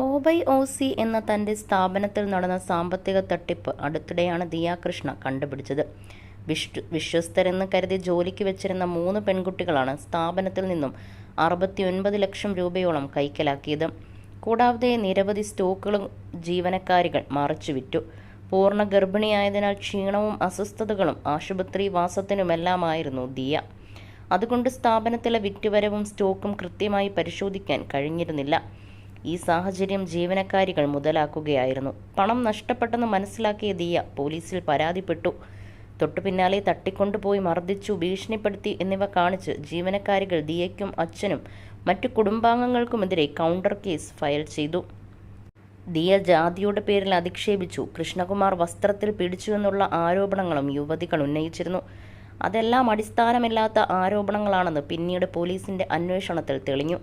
OBOC എന്ന തന്റെ സ്ഥാപനത്തിൽ നടന്ന സാമ്പത്തിക തട്ടിപ്പ് അടുത്തിടെയാണ് ദിയ കൃഷ്ണ കണ്ടുപിടിച്ചത്. വിശ്വസ്തരെന്ന് കരുതി ജോലിക്ക് വെച്ചിരുന്ന 3 പെൺകുട്ടികളാണ് സ്ഥാപനത്തിൽ നിന്നും 69 ലക്ഷം രൂപയോളം കൈക്കലാക്കിയത്. കൂടാതെ നിരവധി സ്റ്റോക്കുകളും ജീവനക്കാരികൾ മറിച്ചുവിറ്റു. പൂർണ്ണ ഗർഭിണിയായതിനാൽ ക്ഷീണവും അസ്വസ്ഥതകളും ആശുപത്രി വാസത്തിനുമെല്ലാമായിരുന്നു ദിയ. അതുകൊണ്ട് സ്ഥാപനത്തിലെ വിറ്റുവരവും സ്റ്റോക്കും കൃത്യമായി പരിശോധിക്കാൻ കഴിഞ്ഞിരുന്നില്ല. ഈ സാഹചര്യം ജീവനക്കാരികൾ മുതലാക്കുകയായിരുന്നു. പണം നഷ്ടപ്പെട്ടെന്ന് മനസ്സിലാക്കിയ ദിയ പോലീസിൽ പരാതിപ്പെട്ടു. തൊട്ടുപിന്നാലെ തട്ടിക്കൊണ്ടുപോയി മർദ്ദിച്ചു, ഭീഷണിപ്പെടുത്തി എന്നിവ കാണിച്ച് ജീവനക്കാരികൾ ദിയയ്ക്കും അച്ഛനും മറ്റു കുടുംബാംഗങ്ങൾക്കുമെതിരെ കൗണ്ടർ കേസ് ഫയൽ ചെയ്തു. ദിയ ജാതിയുടെ പേരിൽ അധിക്ഷേപിച്ചു, കൃഷ്ണകുമാർ വസ്ത്രത്തിൽ പിടിച്ചുവെന്നുള്ള ആരോപണങ്ങളും യുവതികൾ ഉന്നയിച്ചിരുന്നു. അതെല്ലാം അടിസ്ഥാനമില്ലാത്ത ആരോപണങ്ങളാണെന്ന് പിന്നീട് പോലീസിന്റെ അന്വേഷണത്തിൽ തെളിഞ്ഞു.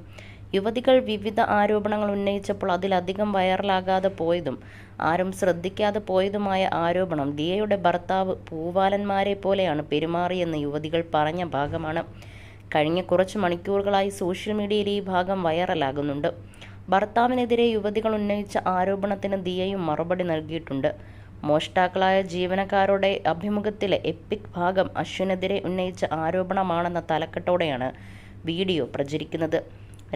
യുവതികൾ വിവിധ ആരോപണങ്ങൾ ഉന്നയിച്ചപ്പോൾ അതിലധികം വൈറലാകാതെ പോയതും ആരും ശ്രദ്ധിക്കാതെ പോയതുമായ ആരോപണം ദിയയുടെ ഭർത്താവ് പൂവാലന്മാരെ പോലെയാണ് പെരുമാറിയെന്ന് യുവതികൾ പറഞ്ഞ ഭാഗമാണ്. കഴിഞ്ഞ കുറച്ച് മണിക്കൂറുകളായി സോഷ്യൽ മീഡിയയിൽ ഈ ഭാഗം വൈറലാകുന്നുണ്ട്. ഭർത്താവിനെതിരെ യുവതികൾ ഉന്നയിച്ച ആരോപണത്തിന് ദിയയും മറുപടി നൽകിയിട്ടുണ്ട്. മോഷ്ടാക്കളായ ജീവനക്കാരുടെ അഭിമുഖത്തിലെ എപ്പിക് ഭാഗം അശ്വിനെതിരെ ഉന്നയിച്ച ആരോപണമാണെന്ന തലക്കെട്ടോടെയാണ് വീഡിയോ പ്രചരിക്കുന്നത്.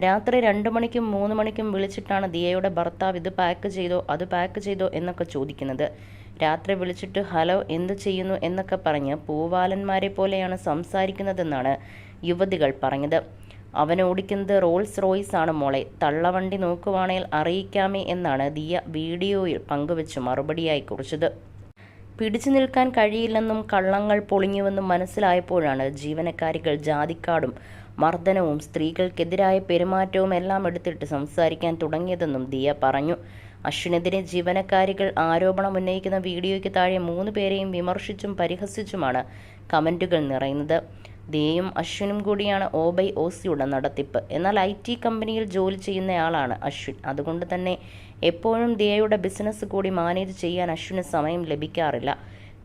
രാത്രി 2 മണിക്കും 3 മണിക്കും വിളിച്ചിട്ടാണ് ദിയയുടെ ഭർത്താവ് ഇത് പാക്ക് ചെയ്തോ അത് പാക്ക് ചെയ്തോ എന്നൊക്കെ ചോദിക്കുന്നത്. രാത്രി വിളിച്ചിട്ട് ഹലോ എന്ത് ചെയ്യുന്നു എന്നൊക്കെ പറഞ്ഞ് പൂവാലന്മാരെ പോലെയാണ് സംസാരിക്കുന്നതെന്നാണ് യുവതികൾ പറഞ്ഞത്. അവൻ ഓടിക്കുന്നത് റോൾസ് റോയ്സ് ആണ് മോളെ, തള്ളവണ്ടി നോക്കുവാണേൽ അറിയിക്കാമേ എന്നാണ് ദിയ വീഡിയോയിൽ പങ്കുവെച്ച് മറുപടിയായി കുറിച്ചത്. പിടിച്ചു നിൽക്കാൻ കഴിയില്ലെന്നും കള്ളങ്ങൾ പൊളിഞ്ഞുവെന്നും മനസ്സിലായപ്പോഴാണ് ജീവനക്കാരികൾ ജാതിക്കാടും മർദ്ദനവും സ്ത്രീകൾക്കെതിരായ പെരുമാറ്റവും എല്ലാം എടുത്തിട്ട് സംസാരിക്കാൻ തുടങ്ങിയതെന്നും ദിയ പറഞ്ഞു. അശ്വിനെതിരെ ജീവനക്കാരികൾ ആരോപണം ഉന്നയിക്കുന്ന വീഡിയോയ്ക്ക് താഴെ 3 പേരെയും വിമർശിച്ചും പരിഹസിച്ചുമാണ് കമന്റുകൾ നിറയുന്നത്. ദിയയും അശ്വിനും കൂടിയാണ് OBOCയുടെ നടത്തിപ്പ്. എന്നാൽ IT കമ്പനിയിൽ ജോലി ചെയ്യുന്നയാളാണ് അശ്വിൻ. അതുകൊണ്ട് തന്നെ എപ്പോഴും ദിയയുടെ ബിസിനസ് കൂടി മാനേജ് ചെയ്യാൻ അശ്വിന് സമയം ലഭിക്കാറില്ല.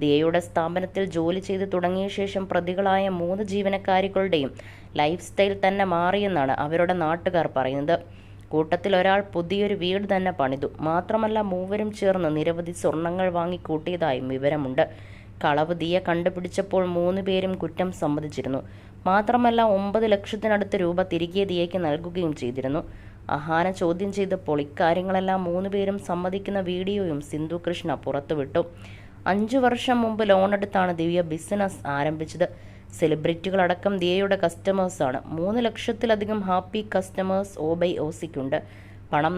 ദിയയുടെ സ്ഥാപനത്തിൽ ജോലി ചെയ്ത് തുടങ്ങിയ ശേഷം പ്രതികളായ 3 ജീവനക്കാരികളുടെയും ലൈഫ് സ്റ്റൈൽ തന്നെ മാറിയെന്നാണ് അവരുടെ നാട്ടുകാർ പറയുന്നത്. കൂട്ടത്തിൽ ഒരാൾ പുതിയൊരു വീട് തന്നെ പണിതു. മാത്രമല്ല മൂവരും ചേർന്ന് നിരവധി സ്വർണങ്ങൾ വാങ്ങിക്കൂട്ടിയതായും വിവരമുണ്ട്. കളവ് ദിയ കണ്ടുപിടിച്ചപ്പോൾ 3 പേരും കുറ്റം സമ്മതിച്ചിരുന്നു. മാത്രമല്ല 9 ലക്ഷത്തിനടുത്ത് രൂപ തിരികെ ദിയയ്ക്ക് നൽകുകയും ചെയ്തിരുന്നു. അഹാന ചോദ്യം ചെയ്തപ്പോൾ ഇക്കാര്യങ്ങളെല്ലാം 3 പേരും സമ്മതിക്കുന്ന വീഡിയോയും സിന്ധു കൃഷ്ണ പുറത്തുവിട്ടു. 5 വർഷം മുമ്പ് ലോണെടുത്താണ് ദിവ്യ ബിസിനസ് ആരംഭിച്ചത്. സെലിബ്രിറ്റികളടക്കം ദിയയുടെ കസ്റ്റമേഴ്സാണ്. 3 ലക്ഷത്തിലധികം ഹാപ്പി കസ്റ്റമേഴ്സ് OBOCക്കുണ്ട്. പണം